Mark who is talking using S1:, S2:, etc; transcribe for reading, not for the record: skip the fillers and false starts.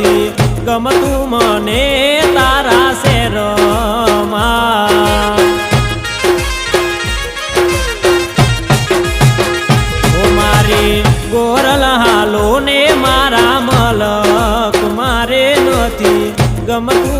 S1: નથી ગમતું મને તારા શેરમાં ઓ મારી ગોરલ હાલો ને મારા મલક મારે નથી ગમતું